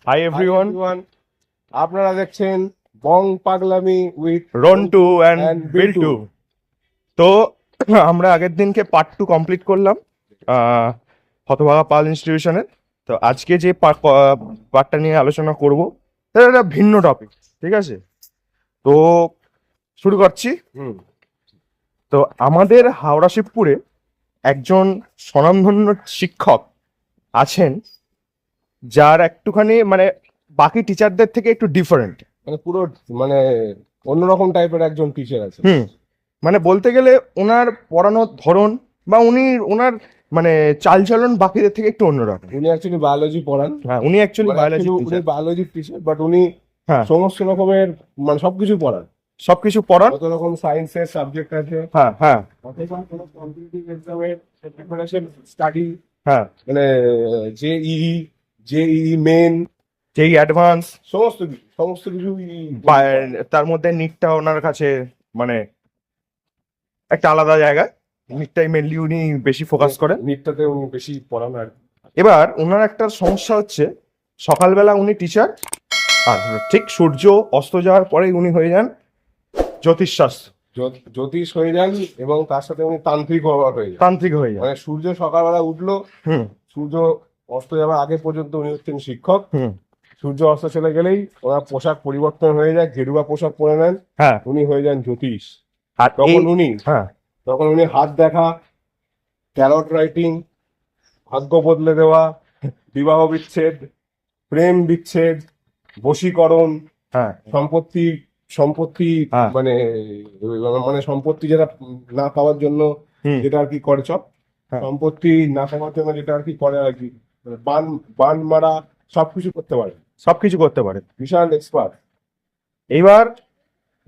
Hi everyone, আপনারা দেখছেন বং পাগলামি with Rontu and and Biltu. তো আমরা আগের দিনকে পার্ট 2 কমপ্লিট করলাম হতভাগা পাল ইনস্টিটিউশনের। তো আজকে যে পার্টটা নিয়ে আলোচনা করব সেটা একটা ভিন্ন টপিক, ঠিক আছে? তো শুরু করছি। তো আমাদের হাওড়া শিবপুরে একজন স্বনামধন্য শিক্ষক আছেন, যার একটুখানি মানে বাকি টিচারদের থেকে একটু ডিফারেন্ট। মানে পুরো মানে অন্যরকম টাইপের একজন টিচার আছে। মানে বলতে গেলে ওনার পড়ানোর ধরন বা ওনার মানে চালচলন বাকিদের থেকে একটু অন্যরকম। উনি অ্যাকচুয়ালি বায়োলজি পড়ান। হ্যাঁ, উনি অ্যাকচুয়ালি বায়োলজি উনি বায়োলজি টিচার, বাট উনি হ্যাঁ সমস্ত রকমের মানে সবকিছু পড়ান। সবকিছু পড়ান। কত রকম সায়েন্সের সাবজেক্ট আছে, হ্যাঁ হ্যাঁ অথবা কোনো কম্পিটিটিভ এক্সামের প্রিপারেশন স্টাডি, হ্যাঁ, মানে জেইই মেন, যেই অ্যাডভান্স সমস্ত কিছু তার মধ্যে নিটটা ওনার কাছে মানে একটা আলাদা জায়গা। নিটটাই মেনলি উনি বেশি ফোকাস করেন। নিটটাতে উনি বেশি পড়ান আর কি। এবার ওনার একটা সমস্যা হচ্ছে, সকালবেলা উনি টিচার, আর ঠিক সূর্য অস্ত যাওয়ার পরেই উনি হয়ে যান জ্যোতিষশাস্ত্র, জ্যোতিষ হয়ে যান, এবং তার সাথে উনি তান্ত্রিক হয়ে যান। তান্ত্রিক হয়ে যান। মানে সূর্য সকালবেলা উঠলো, হুম সূর্য অস্ত যাওয়ার আগে পর্যন্ত উনি হচ্ছেন শিক্ষক। হুম সূর্য অস্ত চলে গেলেই ওনার পোশাক পরিবর্তন হয়ে যায়, গেরুয়া পোশাক পরে নেন, হ্যাঁ। উনি হয়ে যান জ্যোতিষ। আর তখন উনি হাত দেখা, ট্যারট রাইটিং, ভাগ্য বদলে দেওয়া, বিবাহ বিচ্ছেদ, প্রেম বিচ্ছেদ, বশীকরণ, হ্যাঁ সম্পত্তি সম্পত্তি হ্যাঁ। মানে মানে সম্পত্তি যেটা না পাওয়ার জন্য যেটা আর কি করে, হ্যাঁ। সম্পত্তি না পাওয়ার জন্য যেটা আর কি করে আর কি, মানে বান মারা, সবকিছু করতে পারে, সবকিছু করতে পারে, বিশাল এক্সপার্ট। এইবার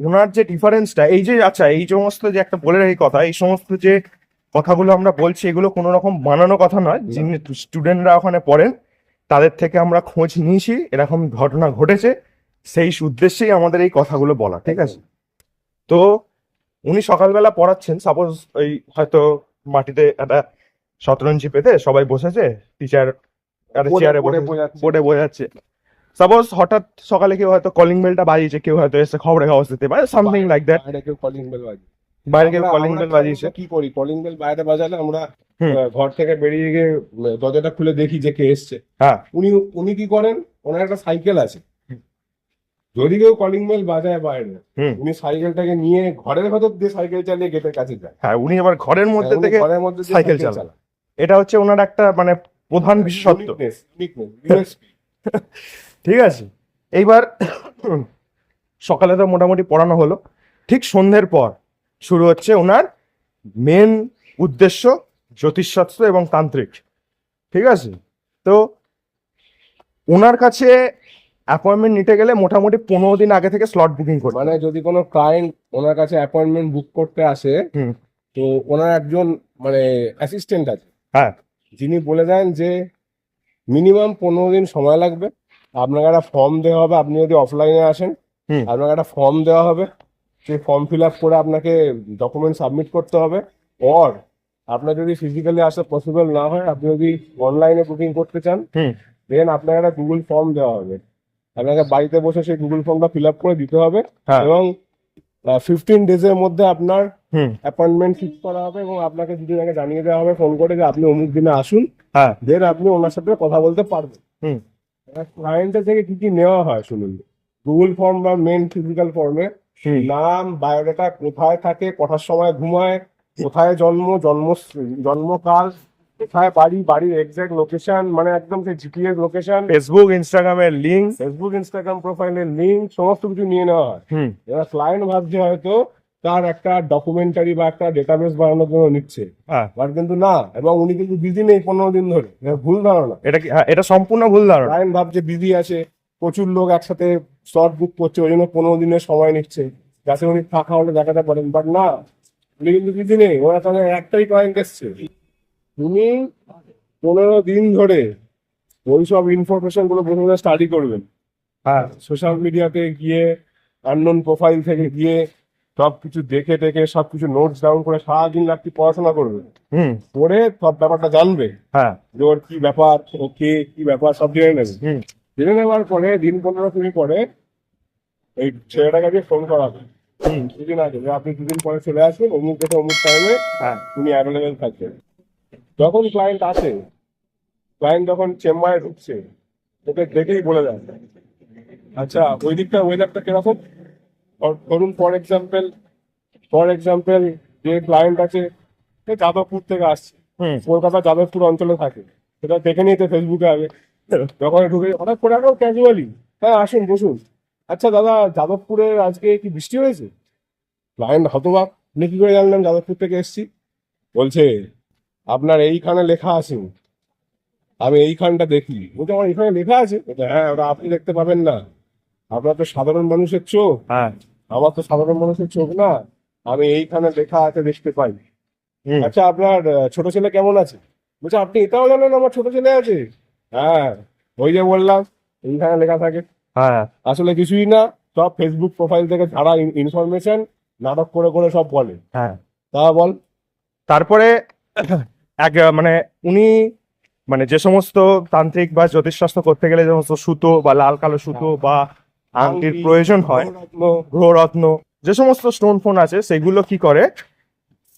ওনার যে ডিফারেন্সটা, এই যে আচ্ছা এই সমস্ত যে একটা বলে রাখি কথা, এই সমস্ত যে কথাগুলো আমরা বলছি এগুলো কোনো রকম বানানো কথা নয়। যিনি স্টুডেন্টরা ওখানে পড়েন তাদের থেকে আমরা খোঁজ নিয়েছি, এরকম ঘটনা ঘটেছে, সেই উদ্দেশ্যেই আমাদের এই কথাগুলো বলা, ঠিক আছে? তো উনি সকালবেলা পড়াচ্ছেন, সাপোজ ওই হয়তো মাটিতে একটা শতরঞ্জি পেতে সবাই বসেছে, টিচার একটা চেয়ারে বোর্ডে বোঝাচ্ছে। সাপোজ হঠাৎ সকালে কেউ হয়তো কলিং বেলটা বাজিয়েছে, কেউ হয়তো এসে খবরের কাগজ দিতে পারে, সামথিং লাইক দ্যাট। বাইরে কেউ কলিং বেল বাজিয়েছে। কি করি, কলিং বেল বাইরে বাজালে আমরা ঘর থেকে বেরিয়ে গিয়ে দরজাটা খুলে দেখি যে কে এসছে। হ্যাঁ, উনি কি করেন, ওনার একটা সাইকেল আছে, যদি কেউ কলিং বেল বাজায় বাইরে, উনি সাইকেলটাকে নিয়ে ঘরের ভেতর দিয়ে সাইকেল চালিয়ে গেটের কাছে যায়। হ্যাঁ, উনি আবার ঘরের মধ্যে থেকে ঘরের মধ্যে সাইকেল চালান। এটা হচ্ছে ওনার একটা মানে প্রধান বিশেষত্ব, ঠিক আছে? এইবার সকালে তো মোটামুটি পড়ানো হলো, ঠিক সন্ধ্যের পর শুরু হচ্ছে ওনার মেন উদ্দেশ্য, জ্যোতিষশাস্ত্র এবং তান্ত্রিক, ঠিক আছে? তো ওনার কাছে অ্যাপয়েন্টমেন্ট নিতে গেলে মোটামুটি 15 দিন আগে থেকে স্লট বুকিং করতে, মানে যদি কোনো ক্লায়েন্ট ওনার কাছে অ্যাপয়েন্টমেন্ট বুক করতে আসে, তো ওনার একজন মানে অ্যাসিস্ট্যান্ট আছে, হ্যাঁ, যিনি বলে দেন যে মিনিমাম 15 দিন সময় লাগবে, আপনাকে একটা ফর্ম দেওয়া হবে। আপনি যদি অফলাইনে আসেন, আপনাকে একটা ফর্ম দেওয়া হবে, সেই ফর্ম ফিল আপ করে আপনাকে ডকুমেন্ট সাবমিট করতে হবে। আর আপনার যদি ফিজিক্যালি আসা পসিবল না হয়, আপনি যদি অনলাইনে বুকিং করতে চান, দেন আপনাকে একটা গুগল ফর্ম দেওয়া হবে, আপনাকে বাড়িতে বসে সেই গুগল ফর্মটা ফিল আপ করে দিতে হবে, এবং 15 ডেজের মধ্যে আপনার অ্যাপয়েন্টমেন্ট ফিক্স করা হবে, এবং আপনাকে দুদিন আগে জানিয়ে দেওয়া হবে ফোন করে যে আপনি অমুক দিনে আসুন, দেন আপনি ওনার সাথে কথা বলতে পারবেন। ক্লায়েন্টের থেকে কি কি নেওয়া হয় শুনুন। গুগল ফর্ম বা মেন ফিজিক্যাল ফর্মে নাম, বায়োডাটা, কোথায় থাকে, কটার সময় ঘুমায়, কোথায় জন্মকাল, কোথায় বাড়ির এক্সাক্ট লোকেশন, মানে একদম সেই জিপিএস লোকেশন, ফেসবুক ইনস্টাগ্রামের লিঙ্ক, ইনস্টাগ্রাম প্রোফাইলের লিঙ্ক, সমস্ত কিছু নিয়ে নেওয়া হয়। এবার ক্লায়েন্ট ভাবছে হয়তো তার একটা ডকুমেন্টারি বা একটা ডেটাবেস বানানোর জন্য নিচ্ছে, বাট কিন্তু না, এবং উনি কিন্তু বিজি নেই 15 দিন ধরে। ভুল ধারণা, এটা সম্পূর্ণ ভুল ধারণা। ক্লায়েন্ট ভাবছে বিজি আছে, প্রচুর লোক একসাথে স্লট বুক করছে, ওই জন্য 15 দিনের সময় নিচ্ছে, যাতে উনি ফাঁকা হলে দেখাতে পারেন, বাট না, উনি কিন্তু বিজি নেই। ওনার কাছে একটাই ক্লায়েন্ট এসছে, উনি 15 দিন ধরে ওই সব ইনফরমেশন গুলো প্রথমে স্টাডি করবেন। সোশ্যাল মিডিয়াতে গিয়ে, আননোন প্রোফাইল থেকে গিয়ে সবকিছু দেখে টেকে সবকিছু নোটস ডাউন করে সারাদিন রাত্রি পড়াশোনা করবে, করে সব ব্যাপারটা জানবে, যে ওর কি ব্যাপার, ও কে, কি ব্যাপার, সব জেনে নেবে। জেনে নেওয়ার পরে দিন 15-20 পরে এই ছেলেটাকে দিয়ে ফোন করাবে দুদিন আগে যে আপনি দুদিন পরে চলে আসুন অমুক ডেটে অমুক টাইমে হ্যাঁ উনি অ্যাভেলেবেল থাকবেন। যখন ক্লায়েন্ট আসে, ক্লায়েন্ট যখন চেম্বারে ঢুকছে ওকে দেখেই বলে দেয় আচ্ছা ওই দিকটা ওয়েদারটা কিরকম। ধরুন ফর এক্সাম্পল যে ক্লায়েন্ট আছে সে যাদবপুর থেকে আসছে, হুম কলকাতা যাদবপুর অঞ্চলে থাকে, সেটা দেখে নিতে ফেসবুকে আগে। যখন ঢুকে হঠাৎ করে আরো ক্যাজুয়ালি, হ্যাঁ আসুন বসুন, আচ্ছা দাদা যাদবপুরে আজকে কি বৃষ্টি হয়েছে? ক্লায়েন্ট হতবাক, আপনি কি করে জানলেন যাদবপুর থেকে এসেছি? বলছে আপনার এইখানে লেখা আছে, আমি এইখানটা দেখি। বলছে আমার এখানে লেখা আছে? বলছে, হ্যাঁ ওটা আপনি দেখতে পাবেন না, আপনার তো সাধারণ মানুষের চোখ, হ্যাঁ আমার তো সাধারণ মানুষের চোখ না, আমি এইখানে লেখা আছে দেখতে পাই। হুম আচ্ছা আপনার ছোট ছেলে কেমন আছে? বলছে আপনি এটাও জানেন আমার ছোট ছেলে আছে? হ্যাঁ ওই যে বললাম এইখানে লেখা থাকে। হ্যাঁ আসলে কিছুই না, সব ফেসবুক প্রোফাইল থেকে ঝাড়া ইনফরমেশন, নাটক করে করে সব বলে। হ্যাঁ। তা বল। তারপরে এক মানে উনি মানে যে সমস্ত তান্ত্রিক বা জ্যোতিষশাস্ত্র করতে গেলে যে সমস্ত সুতো বা লাল কালো সুতো বা আংটির প্রয়োজন হয়, গ্রহরত্ন, যে সমস্ত স্টোন ফোন আছে সেগুলো কি করে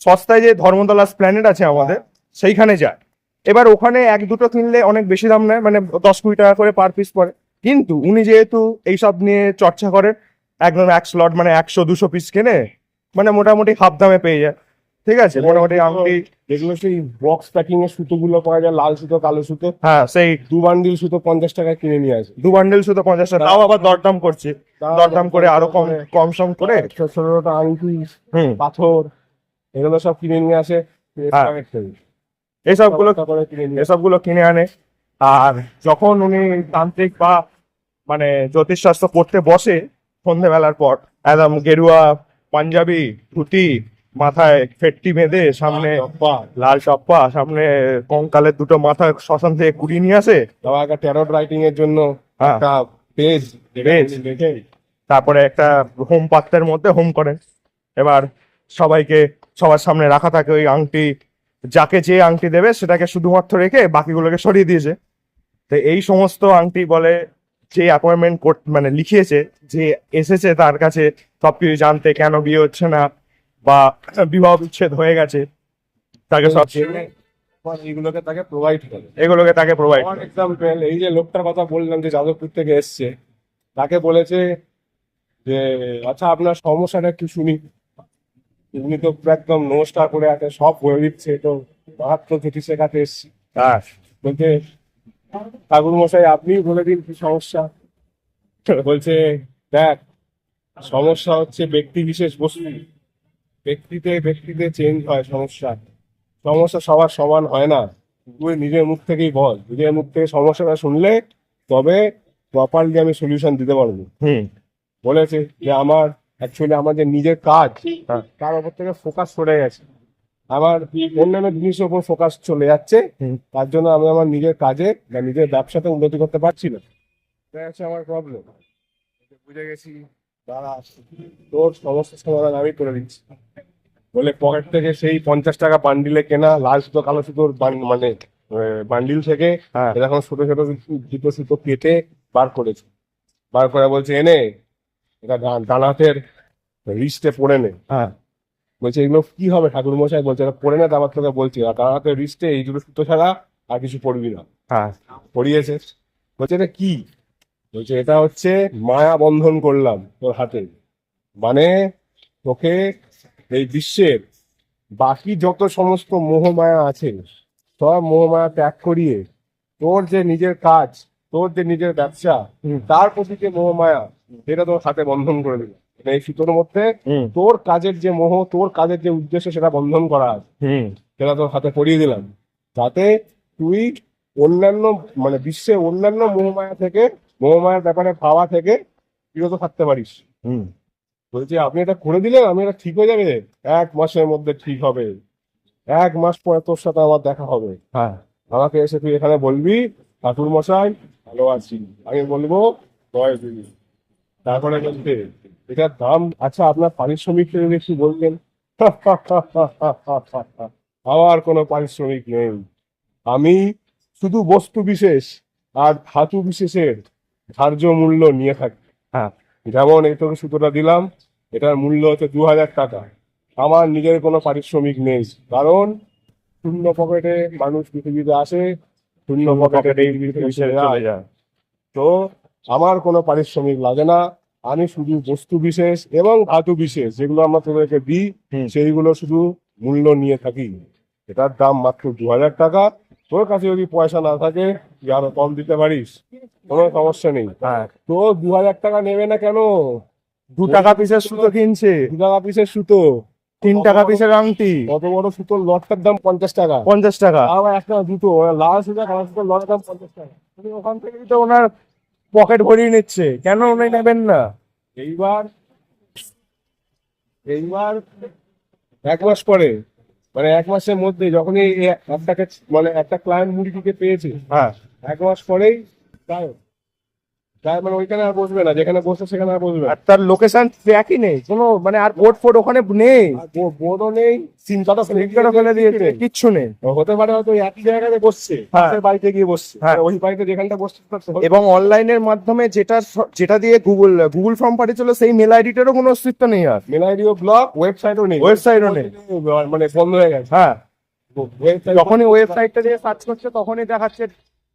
সস্তায় যে ধর্মতলা প্ল্যানেট আছে আমাদের সেইখানে যায়। এবার ওখানে এক দুটো কিনলে অনেক বেশি দাম নেয়, মানে 10-20 টাকা করে পার পিস পড়ে। কিন্তু উনি যেহেতু এইসব নিয়ে চর্চা করেন, একদম এক স্লট মানে 100-200 পিস কেনে মানে মোটামুটি হাফ দামে পেয়ে যায়। ঠিক আছে, মোটামুটি আংটি। যেগুলো সেই বক্স প্যাকিং এর সুতোগুলো পাওয়া যায়, লাল সুতো কালো সুতো, হ্যাঁ সেই 2 বান্ডিল সুতো 50 টাকায় কিনে নিয়ে আসে। 2 বান্ডেল শুধু 50 টাকা, তাও আবার দরদাম করছে, দরদাম করে আরো কম কম সম করে। ছোট ছোট আংটি, হুম পাথর, এগুলো সব কিনে নিয়ে আসে। হ্যাঁ। এইসবগুলো করে কিনে নিয়ে আসে। এসবগুলো কিনে আনে। আর যখন উনি তান্ত্রিক বা মানে জ্যোতিষশাস্ত্র করতে বসে সন্ধেবেলার পর, একদম গেরুয়া পাঞ্জাবি ধুতি, মাথায় ফেট্টি বেঁধে, সামনে লাল টপ্পা, সামনে কঙ্কালের দুটো মাথা শ্মশান থেকে কুড়িয়ে নিয়ে আসে। তারপর একটা ট্যারট রাইটিং এর জন্য হ্যাঁ। একটা পেজ পেজ। দেখে তারপরে একটা হোম পাত্রের মধ্যে হোম করেন। এবার সবাইকে সবার সামনে রাখা থাকে ওই আংটি, যাকে যে আংটি দেবে সেটাকে শুধুমাত্র রেখে বাকিগুলোকে সরিয়ে দিয়েছে। তো এই সমস্ত আংটি বলে যে অ্যাপয়েন্টমেন্ট মানে লিখিয়েছে, যে এসেছে তার কাছে সবকিছু জানতে, কেন বিয়ে হচ্ছে না বা বিবাহ বিচ্ছেদ হয়ে গেছে, তাকে সব জেনে এইগুলোকে তাকে প্রোভাইড করে। এগুলোকে তাকে প্রোভাইড। ফর এক্সাম্পল এই যে লোকটার কথা বললাম যে যাদবপুর থেকে এসছে, তাকে বলেছে যে আচ্ছা আপনার সমস্যাটা একটু শুনি। উনি তো পুরো একদম নমস্কার করে আছে, সব বলে দিচ্ছে, তো মাত্র চিঠি শেখাতে এসছি। হ্যাঁ বলছে ঠাকুর মশাই আপনি বলে দিন কি সমস্যা। বলছে দেখ, সমস্যা হচ্ছে ব্যক্তি বিশেষ বস্তু, ব্যক্তিতে ব্যক্তিতে চেঞ্জ হয় সমস্যা, সমস্যা সবার সমান হয় না। তুই নিজের মুখ থেকেই বল, নিজের মুখ থেকে সমস্যাটা শুনলে তবে প্রপারলি আমি সলিউশন দিতে পারবো। হুম বলেছে যে আমার অ্যাকচুয়ালি আমার যে নিজের কাজ, হ্যাঁ। তার উপর থেকে ফোকাস সরে গেছে, আমার অন্যান্য জিনিসের উপর ফোকাস চলে যাচ্ছে, হুম। তার জন্য আমি আমার নিজের কাজে বা নিজের ব্যবসাতে উন্নতি করতে পারছি না। এটা হচ্ছে আমার প্রবলেম। বুঝে গেছি, দাঁড়া তোর সমস্ত সমাধান আমি করে দিচ্ছি। বলে পকেট থেকে সেই 50 টাকা বান্ডিলে কেনা লাল সুতো কালো সুতোর মানে বান্ডিল থেকে হ্যাঁ। এরকম ছোট ছোট দুটো সুতো কেটে বার করেছে। বার করে বলছে এনে এটা ডান হাতের রিস্টে পরে নে। হ্যাঁ বলছে এগুলো কি হবে ঠাকুর মশাই? বলছে এটা পরে না, তারপর তোকে বলছি, আর ডান হাতের রিস্টে এই দুটো সুতো ছাড়া আর কিছু পড়বি না। হ্যাঁ পড়িয়েছে। বলছে এটা কি? বলছে এটা হচ্ছে মায়া বন্ধন করলাম তোর হাতে, মানে তোকে এই বিশ্বের বাকি যত সমস্ত মোহমায়া আছে সব মোহমায়া ত্যাগ করিয়ে তোর যে নিজের কাজ, তোর যে নিজের ব্যবসা, হুম। তার প্রতি যে মোহমায়া সেটা তোর হাতে বন্ধন করে দিল। মানে এই সুতোর মধ্যে হুম তোর কাজের যে মোহ, তোর কাজের যে উদ্দেশ্য সেটা বন্ধন করা আছে, হুম সেটা তোর হাতে পরিয়ে দিলাম, যাতে তুই অন্যান্য মানে বিশ্বের অন্যান্য মোহমায়া থেকে, মোহমায়ার ব্যাপারে ভাবা থেকে বিরত থাকতে পারিস। হুম বলছি আপনি এটা করে দিলেন, আমি এটা ঠিক হয়ে যাবে? 1 মাসের মধ্যে ঠিক হবে, 1 মাস পরে তোর সাথে আমার দেখা হবে, হ্যাঁ আমাকে এসে তুই এখানে বলবি ঠাকুর মশাই ভালো আছি, আমি বলবো জয় দিদি। তারপরে বলতে এটার দাম, আচ্ছা আপনার পারিশ্রমিক একটু বলবেন। আমার কোনো পারিশ্রমিক নেই, আমি শুধু বস্তু বিশেষ আর ধাতু বিশেষের ধার্য মূল্য নিয়ে থাকি। হ্যাঁ যেমন এই তোকে সুতোটা দিলাম, এটার মূল্য হচ্ছে 2000 টাকা। আমার নিজের কোনো পারিশ্রমিক নেই, কারণ শূন্য পকেটে মানুষ পৃথিবীতে আসে, শূন্য পকেটে পৃথিবীতে চলে যায়। যায়। তো আমার কোনো পারিশ্রমিক লাগে না, আমি শুধু বস্তু বিশেষ এবং ধাতু বিশেষ যেগুলো আমরা তোদেরকে দিই হুম। সেইগুলো শুধু মূল্য নিয়ে থাকি। এটার দাম মাত্র 2000 টাকা। তোর কাছে যদি পয়সা না থাকে তুই আরো কম দিতে পারিস, কোনো সমস্যা নেই। হ্যাঁ, তো 2000 টাকা নেবে না কেন? 2 টাকা পিসের সুতো কিনছে, 2 টাকা পিসের সুতো, 3 টাকা পিসের আংটি, কত বড় সুতোর লটটার দাম 50 টাকা। 50 টাকা। আবার একটা দুটো লাল সুতো, কালো সুতোর লটের দাম 50 টাকা। তুমি ওখান থেকেই তো ওনার পকেট ভরিয়ে নিচ্ছে, কেন উনি নেবেন না? এইবার এইবার 1 মাস পরে, মানে 1 মাসের মধ্যে যখনই একটাকে, মানে একটা ক্লায়েন্ট মুরগিকে পেয়েছে, হ্যাঁ 1 মাস পরেই গায়ব। গায়ব মানে ওইখানে আর বসবে না, যেখানে বসে সেখানে আর বসবে না। আর তার লোকেশন ট্র্যাকই নেই কোনো, মানে আর বোর্ড ফোর্ড ওখানে নেই, আর বোর্ডও নেই, সিম কার্ডও ফেলে দিয়েছে, কিচ্ছু নেই। হতে পারে হয়তো একই জায়গাতে বসছে, হ্যাঁ। পাশের বাড়িতে গিয়ে বসছে, হ্যাঁ। ওই বাড়িতে যেখানটা বসছে এবং অনলাইনের মাধ্যমে যেটা দিয়ে গুগল ফর্ম পাঠিয়েছিল সেই মেল আইডিটারও কোনো অস্তিত্ব নেই আর। মেল আইডিও ব্লক, ওয়েবসাইটও নেই, ওয়েবসাইটও নেই। মানে বন্ধ হয়ে গেছে। হ্যাঁ, ওয়েবসাইট যখনই ওয়েবসাইটটা দিয়ে সার্চ করছে তখনই দেখাচ্ছে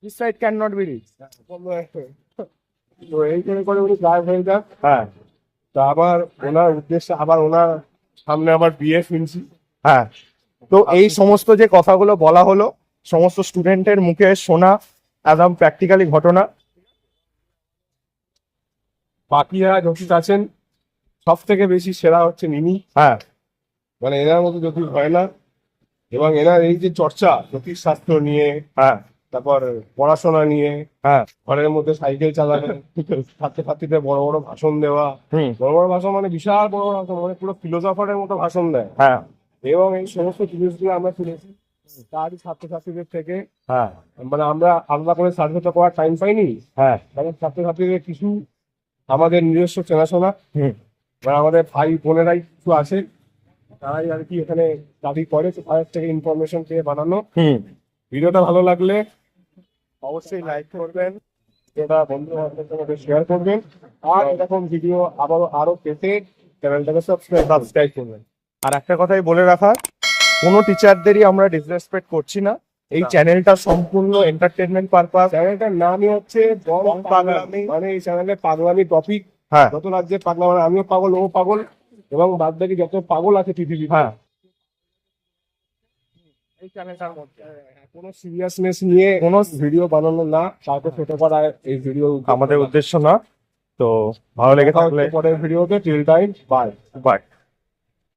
this site can not be reach. বন্ধ হয়ে গেছে। তো এই করে উনি গায়েব হয়ে যান। হ্যাঁ তা আবার ওনার উদ্দেশ্যে আবার ওনার সামনে আবার বিয়ে শুনছি। হ্যাঁ, তো এই সমস্ত যে কথাগুলো বলা হলো সমস্ত স্টুডেন্টের মুখে শোনা একদম প্র্যাকটিক্যালি ঘটনা। বাকিরা জ্যোতিষ আছেন, সব থেকে বেশি সেরা হচ্ছেন ইনি, হ্যাঁ মানে এনার মতো জ্যোতিষ হয় না। এবং এনার এই যে চর্চা জ্যোতিষ শাস্ত্র নিয়ে, হ্যাঁ তারপর পড়াশোনা নিয়ে, হ্যাঁ ঘরের মধ্যে সাইকেল চালানো, ছাত্রছাত্রীদের বড় বড় ভাষণ দেওয়া, হুম বড় বড় ভাষণ মানে বিশাল বড় বড় ভাষণ, মানে পুরো ফিলোসফারের মতো ভাষণ দেয়। হ্যাঁ এবং এই সমস্ত জিনিসগুলো আমরা শুনেছি তারই ছাত্রছাত্রীদের থেকে। হ্যাঁ মানে আমরা আলাদা করে সার্ভেটা করার টাইম পাইনি, হ্যাঁ কারণ ছাত্রছাত্রীদের কিছু আমাদের নিজস্ব চেনাশোনা, হুম মানে আমাদের ভাই বোনেরাই কিছু আছে, তারাই আর কি এখানে দাবি করে, তো তাদের থেকে ইনফরমেশন পেয়ে বানানো। হুম ভিডিওটা ভালো লাগলে অবশ্যই লাইক করবেন, এটা বন্ধু বান্ধবদের মধ্যে শেয়ার করবেন, আর এরকম ভিডিও আরো পেতে চ্যানেলটাকে সাবস্ক্রাইব করবেন। আর একটা কথাই বলে রাখা, কোনো টিচারদেরই আমরা ডিসরেসপেক্ট করছি না, এই না। চ্যানেলটা সম্পূর্ণ এন্টারটেনমেন্ট পারপাস। চ্যানেলটার নামই হচ্ছে বং পাগলামি, মানে এই চ্যানেলে পাগলামি টপিক, হ্যাঁ যত রাজ্যে পাগলা, মানে আমিও পাগল, ও পাগল, এবং বাদ বাকি যত পাগল আছে পৃথিবীতে, হ্যাঁ এই চ্যানেলটার মধ্যে কোনো সিরিয়াসনেস নিয়ে কোনো ভিডিও বানানো না, কাউকে ছোট করা এই ভিডিও আমাদের উদ্দেশ্য না। তো ভালো লেগে থাকলে পরের ভিডিওতে, টিল টাইম, বাই। বাই।